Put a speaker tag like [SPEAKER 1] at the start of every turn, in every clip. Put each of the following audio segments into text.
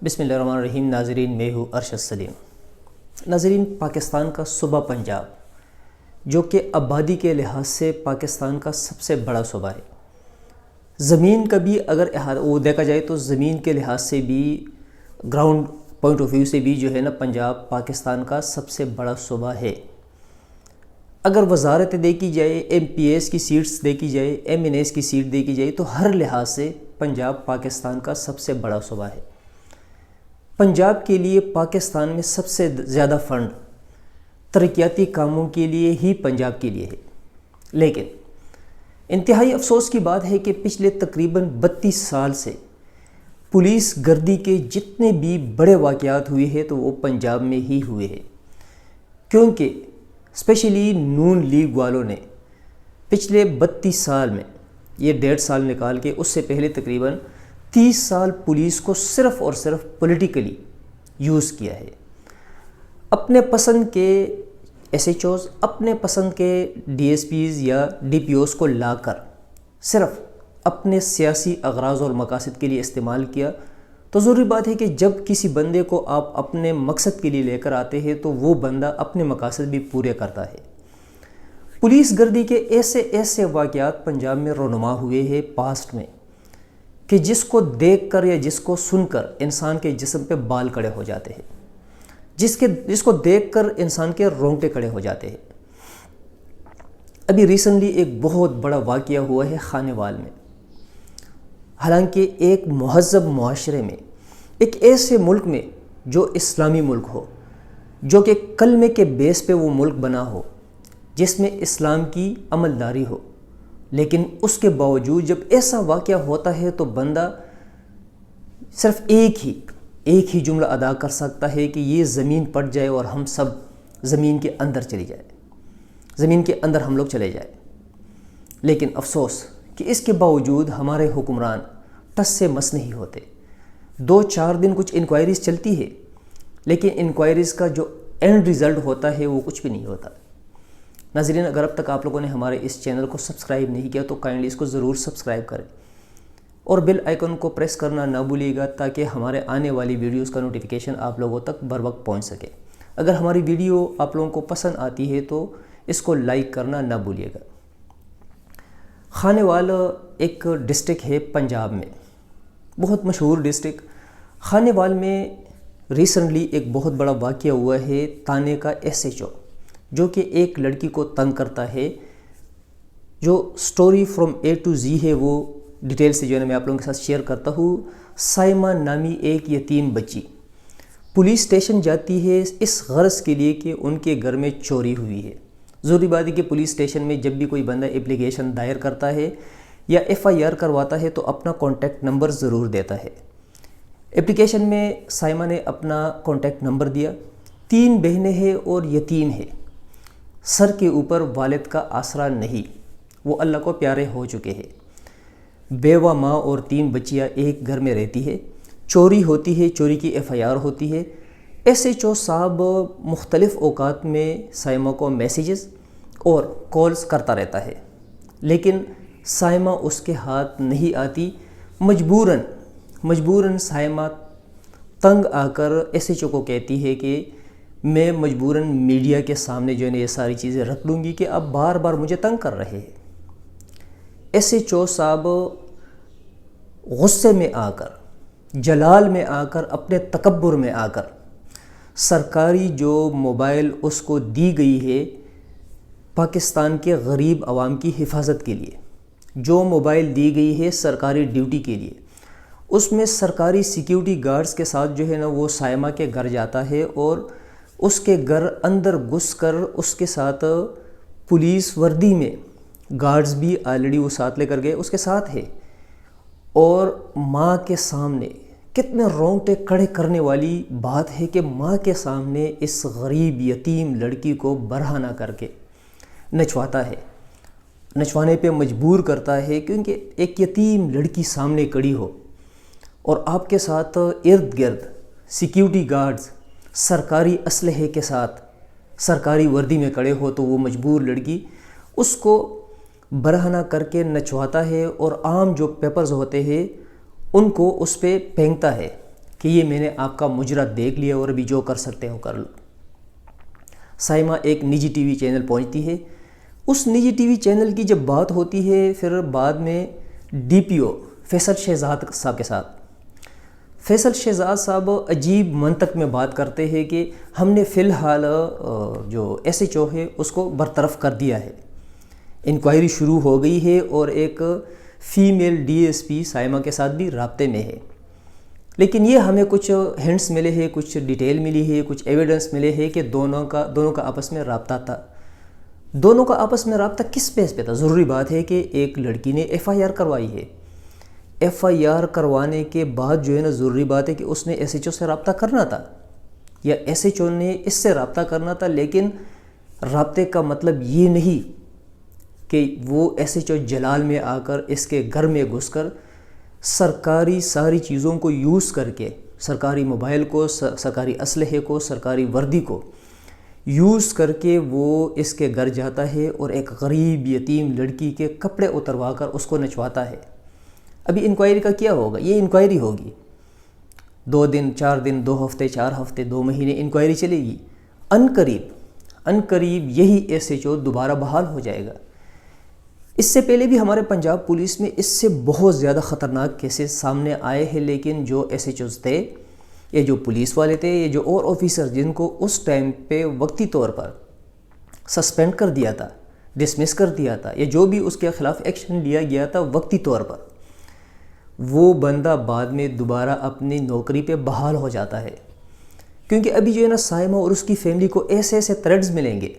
[SPEAKER 1] بسم اللہ الرحمن الرحیم۔ ناظرین، میں ہوں ارشد سلیم۔ ناظرین، پاکستان کا صوبہ پنجاب جو کہ آبادی کے لحاظ سے پاکستان کا سب سے بڑا صوبہ ہے، زمین کا بھی اگر وہ دیکھا جائے تو زمین کے لحاظ سے بھی، گراؤنڈ پوائنٹ آف ویو سے بھی جو ہے نا، پنجاب پاکستان کا سب سے بڑا صوبہ ہے۔ اگر وزارتیں دیکھی جائے، ایم پی ایس کی سیٹس دیکھی جائے، ایم این ایس کی سیٹ دیکھی جائے، تو ہر لحاظ سے پنجاب پاکستان کا سب سے بڑا صوبہ ہے۔ پنجاب کے لیے پاکستان میں سب سے زیادہ فنڈ ترقیاتی کاموں کے لیے ہی پنجاب کے لیے ہے، لیکن انتہائی افسوس کی بات ہے کہ پچھلے تقریباً 32 سال سے پولیس گردی کے جتنے بھی بڑے واقعات ہوئے ہیں تو وہ پنجاب میں ہی ہوئے ہیں، کیونکہ اسپیشلی نون لیگ والوں نے پچھلے 32 سال میں، یہ 1.5 سال نکال کے اس سے پہلے تقریباً 30 سال پولیس کو صرف اور صرف پولیٹیکلی یوز کیا ہے۔ اپنے پسند کے ایس ایچ اوز، اپنے پسند کے ڈی ایس پیز یا ڈی پی اوز کو لا کر صرف اپنے سیاسی اغراض اور مقاصد کے لیے استعمال کیا۔ تو ضروری بات ہے کہ جب کسی بندے کو آپ اپنے مقصد کے لیے لے کر آتے ہیں تو وہ بندہ اپنے مقاصد بھی پورے کرتا ہے۔ پولیس گردی کے ایسے واقعات پنجاب میں رونما ہوئے ہیں پاسٹ میں کہ جس کو دیکھ کر یا جس کو سن کر انسان کے جسم پہ بال کھڑے ہو جاتے ہیں، جس کو دیکھ کر انسان کے رونگٹے کھڑے ہو جاتے ہیں۔ ابھی ریسنٹلی ایک بہت بڑا واقعہ ہوا ہے خانیوال میں۔ حالانکہ ایک مہذب معاشرے میں، ایک ایسے ملک میں جو اسلامی ملک ہو، جو کہ کلمے کے بیس پہ وہ ملک بنا ہو، جس میں اسلام کی عملداری ہو، لیکن اس کے باوجود جب ایسا واقعہ ہوتا ہے تو بندہ صرف ایک ہی جملہ ادا کر سکتا ہے کہ یہ زمین پٹ جائے اور ہم سب زمین کے اندر چلی جائے، زمین کے اندر ہم لوگ چلے جائے۔ لیکن افسوس کہ اس کے باوجود ہمارے حکمران ٹس سے مس نہیں ہوتے۔ 2-4 دن کچھ انکوائریز چلتی ہے، لیکن انکوائریز کا جو اینڈ ریزلٹ ہوتا ہے وہ کچھ بھی نہیں ہوتا۔ ناظرین، اگر اب تک آپ لوگوں نے ہمارے اس چینل کو سبسکرائب نہیں کیا تو کائنڈلی اس کو ضرور سبسکرائب کریں اور بیل آئیکن کو پریس کرنا نہ بھولیے گا تاکہ ہمارے آنے والی ویڈیوز کا نوٹیفیکیشن آپ لوگوں تک بر وقت پہنچ سکے۔ اگر ہماری ویڈیو آپ لوگوں کو پسند آتی ہے تو اس کو لائک کرنا نہ بھولیے گا۔ خانیوال ایک ڈسٹرکٹ ہے پنجاب میں، بہت مشہور ڈسٹرکٹ۔ خانیوال میں ریسنٹلی ایک بہت بڑا واقعہ ہوا ہے۔ تانے کا ایس ایچ او جو کہ ایک لڑکی کو تنگ کرتا ہے، جو سٹوری فرام اے ٹو زی ہے وہ ڈیٹیل سے جو ہے میں آپ لوگوں کے ساتھ شیئر کرتا ہوں۔ سائمہ نامی ایک یتیم بچی پولیس اسٹیشن جاتی ہے اس غرض کے لیے کہ ان کے گھر میں چوری ہوئی ہے۔ ضروری بات ہے کہ پولیس اسٹیشن میں جب بھی کوئی بندہ اپلیکیشن دائر کرتا ہے یا ایف آئی آر کرواتا ہے تو اپنا کانٹیکٹ نمبر ضرور دیتا ہے۔ اپلیکیشن میں سائمہ نے اپنا کانٹیکٹ نمبر دیا۔ 3 بہنیں ہیں اور یتیم ہے، سر کے اوپر والد کا آسرا نہیں، وہ اللہ کو پیارے ہو چکے ہیں۔ بیوہ ماں اور 3 بچیاں ایک گھر میں رہتی ہے۔ چوری ہوتی ہے، چوری کی ایف آئی آر ہوتی ہے۔ ایس ایچ او صاحب مختلف اوقات میں سائمہ کو میسیجز اور کالز کرتا رہتا ہے، لیکن سائمہ اس کے ہاتھ نہیں آتی۔ مجبوراً سائمہ تنگ آ کر ایس ایچ او کو کہتی ہے کہ میں مجبوراً میڈیا کے سامنے جو ہے یہ ساری چیزیں رکھ لوں گی کہ آپ بار بار مجھے تنگ کر رہے ہیں۔ ایس ایچ او صاحب غصے میں آ کر، جلال میں آ کر، اپنے تکبر میں آ کر سرکاری جو موبائل اس کو دی گئی ہے پاکستان کے غریب عوام کی حفاظت کے لیے، جو موبائل دی گئی ہے سرکاری ڈیوٹی کے لیے، اس میں سرکاری سیکیورٹی گارڈز کے ساتھ جو ہے نا وہ سائمہ کے گھر جاتا ہے اور اس کے گھر اندر گھس کر اس کے ساتھ پولیس وردی میں گارڈز بھی آلریڈی وہ ساتھ لے کر گئے، اس کے ساتھ ہے، اور ماں کے سامنے کتنے رونگٹے کھڑے کرنے والی بات ہے کہ ماں کے سامنے اس غریب یتیم لڑکی کو برہنہ کر کے نچواتا ہے، نچوانے پہ مجبور کرتا ہے، کیونکہ ایک یتیم لڑکی سامنے کھڑی ہو اور آپ کے ساتھ ارد گرد سیکیورٹی گارڈز سرکاری اسلحے کے ساتھ سرکاری وردی میں کھڑے ہو تو وہ مجبور لڑکی اس کو برہنہ کر کے نچواتا ہے اور عام جو پیپرز ہوتے ہیں ان کو اس پہ پھینکتا ہے کہ یہ میں نے آپ کا مجرا دیکھ لیا اور ابھی جو کر سکتے ہو کر لو۔ سائمہ ایک نجی ٹی وی چینل پہنچتی ہے، اس نجی ٹی وی چینل کی جب بات ہوتی ہے پھر بعد میں ڈی پی او فیصل شہزاد صاحب کے ساتھ، فیصل شہزاد صاحب عجیب منطق میں بات کرتے ہیں کہ ہم نے فی الحال جو ایس ایچ او ہے اس کو برطرف کر دیا ہے، انکوائری شروع ہو گئی ہے اور ایک female D S P Saima کے ساتھ بھی رابطے میں ہے۔ لیکن یہ ہمیں کچھ ہنٹس ملے ہیں، کچھ ڈیٹیل ملی ہے، کچھ ایویڈنس ملے ہیں کہ دونوں کا آپس میں رابطہ تھا۔ دونوں کا آپس میں رابطہ کس بیس پہ تھا؟ ضروری بات ہے کہ ایک لڑکی نے ایف آئی آر کروائی ہے، ایف آئی آر کروانے کے بعد جو ہے نا ضروری بات ہے کہ اس نے ایس ایچ او سے رابطہ کرنا تھا یا ایس ایچ او نے اس سے رابطہ کرنا تھا، لیکن رابطے کا مطلب یہ نہیں کہ وہ ایس ایچ او جلال میں آ کر اس کے گھر میں گھس کر سرکاری ساری چیزوں کو یوز کر کے، سرکاری موبائل کو، سرکاری اسلحے کو، سرکاری وردی کو یوز کر کے وہ اس کے گھر جاتا ہے اور ایک غریب یتیم لڑکی کے کپڑے اتروا کر اس کو نچواتا ہے۔ ابھی انکوائری کا کیا ہوگا؟ یہ انکوائری ہوگی، 2 دن 4 دن، 2 ہفتے 4 ہفتے، 2 مہینے انکوائری چلے گی۔ ان قریب یہی ایس ایچ او دوبارہ بحال ہو جائے گا۔ اس سے پہلے بھی ہمارے پنجاب پولیس میں اس سے بہت زیادہ خطرناک کیسز سامنے آئے ہیں، لیکن جو ایس ایچ اوز تھے، یہ جو پولیس والے تھے، یہ جو اور آفیسر جن کو اس ٹائم پہ وقتی طور پر سسپینڈ کر دیا تھا، ڈسمس کر دیا تھا، یا جو بھی اس کے خلاف ایکشن لیا گیا تھا وقتی طور پر، وہ بندہ بعد میں دوبارہ اپنی نوکری پہ بحال ہو جاتا ہے۔ کیونکہ ابھی جو ہے نا سائمہ اور اس کی فیملی کو ایسے تھریٹس ملیں گے،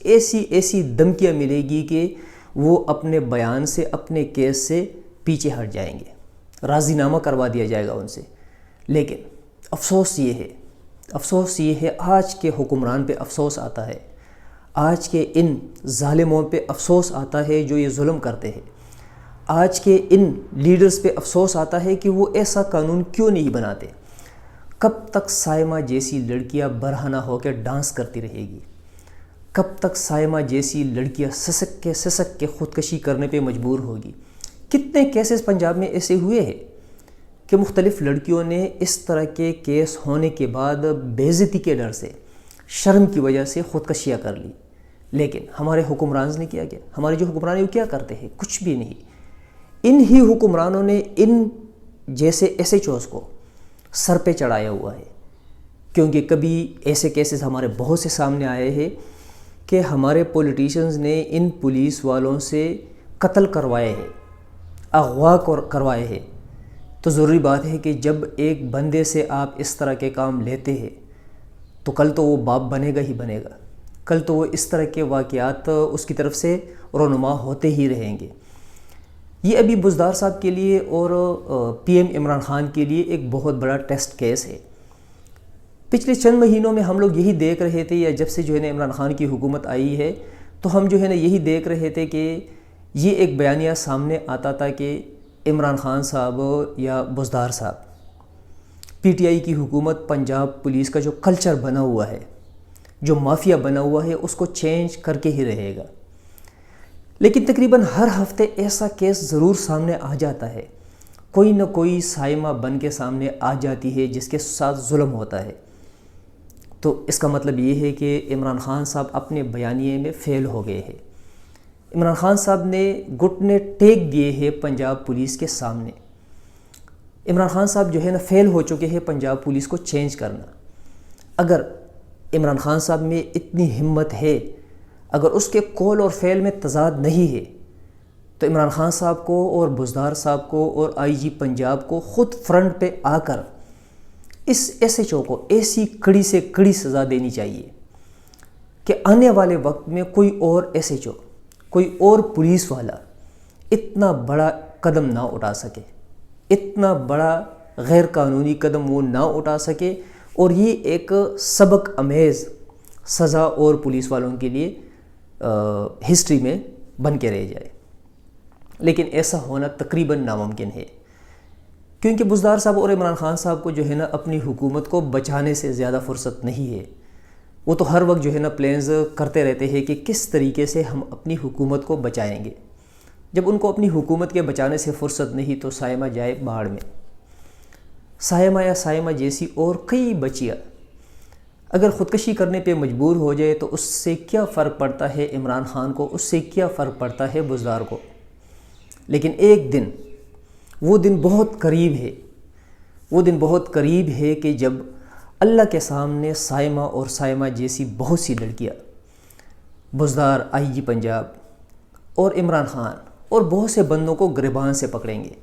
[SPEAKER 1] ایسی دھمکیاں ملے گی کہ وہ اپنے بیان سے، اپنے کیس سے پیچھے ہٹ جائیں گے، راضی نامہ کروا دیا جائے گا ان سے۔ لیکن افسوس یہ ہے آج کے حکمران پہ افسوس آتا ہے، آج کے ان ظالموں پہ افسوس آتا ہے جو یہ ظلم کرتے ہیں، آج کے ان لیڈرز پہ افسوس آتا ہے کہ وہ ایسا قانون کیوں نہیں بناتے۔ کب تک سائمہ جیسی لڑکیاں برہنہ ہو کے ڈانس کرتی رہے گی؟ کب تک سائمہ جیسی لڑکیاں سسک کے خودکشی کرنے پہ مجبور ہوگی؟ کتنے کیسز پنجاب میں ایسے ہوئے ہیں کہ مختلف لڑکیوں نے اس طرح کے کیس ہونے کے بعد بے عزتی کے ڈر سے، شرم کی وجہ سے خودکشیاں کر لی۔ لیکن ہمارے حکمران نے کیا ہمارے جو حکمران ہیں وہ کیا کرتے ہیں؟ کچھ بھی نہیں۔ ان ہی حکمرانوں نے ان جیسے ایس ایچ اوز کو سر پہ چڑھایا ہوا ہے، کیونکہ کبھی ایسے کیسز ہمارے بہت سے سامنے آئے ہیں کہ ہمارے پولیٹیشنز نے ان پولیس والوں سے قتل کروائے ہیں، اغوا کروائے ہیں۔ تو ضروری بات ہے کہ جب ایک بندے سے آپ اس طرح کے کام لیتے ہیں تو کل تو وہ باپ بنے گا ہی بنے گا، کل تو وہ اس طرح کے واقعات اس کی طرف سے رونما ہوتے ہی رہیں گے۔ یہ ابھی بزدار صاحب کے لیے اور پی ایم عمران خان کے لیے ایک بہت بڑا ٹیسٹ کیس ہے۔ پچھلے چند مہینوں میں ہم لوگ یہی دیکھ رہے تھے، یا جب سے جو ہے نا عمران خان کی حکومت آئی ہے تو ہم جو ہے نا یہی دیکھ رہے تھے کہ یہ ایک بیانیہ سامنے آتا تھا کہ عمران خان صاحب یا بزدار صاحب، پی ٹی آئی کی حکومت پنجاب پولیس کا جو کلچر بنا ہوا ہے، جو مافیا بنا ہوا ہے، اس کو چینج کر کے ہی رہے گا۔ لیکن تقریباً ہر ہفتے ایسا کیس ضرور سامنے آ جاتا ہے، کوئی نہ کوئی سائمہ بن کے سامنے آ جاتی ہے جس کے ساتھ ظلم ہوتا ہے۔ تو اس کا مطلب یہ ہے کہ عمران خان صاحب اپنے بیانیے میں فیل ہو گئے ہیں۔ عمران خان صاحب نے گھٹنے ٹیک دیے ہیں پنجاب پولیس کے سامنے۔ عمران خان صاحب جو ہے نا فیل ہو چکے ہیں پنجاب پولیس کو چینج کرنا۔ اگر عمران خان صاحب میں اتنی ہمت ہے، اگر اس کے قول اور فعل میں تضاد نہیں ہے، تو عمران خان صاحب کو اور بزدار صاحب کو اور آئی جی پنجاب کو خود فرنٹ پہ آ کر اس ایس ایچ او کو ایسی کڑی سے کڑی سزا دینی چاہیے کہ آنے والے وقت میں کوئی اور ایس ایچ او، کوئی اور پولیس والا اتنا بڑا قدم نہ اٹھا سکے، اتنا بڑا غیر قانونی قدم وہ نہ اٹھا سکے، اور یہ ایک سبق امیز سزا اور پولیس والوں کے لیے ہسٹری میں بن کے رہ جائے۔ لیکن ایسا ہونا تقریباً ناممکن ہے، کیونکہ بزدار صاحب اور عمران خان صاحب کو جو ہے نا اپنی حکومت کو بچانے سے زیادہ فرصت نہیں ہے۔ وہ تو ہر وقت جو ہے نا پلانز کرتے رہتے ہیں کہ کس طریقے سے ہم اپنی حکومت کو بچائیں گے۔ جب ان کو اپنی حکومت کے بچانے سے فرصت نہیں تو سائمہ جائے باڑ میں۔ سائمہ یا سائمہ جیسی اور کئی بچیاں اگر خودکشی کرنے پہ مجبور ہو جائے تو اس سے کیا فرق پڑتا ہے عمران خان کو، اس سے کیا فرق پڑتا ہے بزدار کو؟ لیکن ایک دن، وہ دن بہت قریب ہے، وہ دن بہت قریب ہے کہ جب اللہ کے سامنے سائمہ اور سائمہ جیسی بہت سی لڑکیاں بزدار آئی جی پنجاب اور عمران خان اور بہت سے بندوں کو گریبان سے پکڑیں گے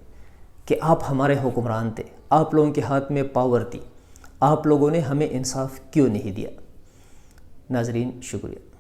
[SPEAKER 1] کہ آپ ہمارے حکمران تھے، آپ لوگوں کے ہاتھ میں پاور تھی، آپ لوگوں نے ہمیں انصاف کیوں نہیں دیا؟ ناظرین، شکریہ۔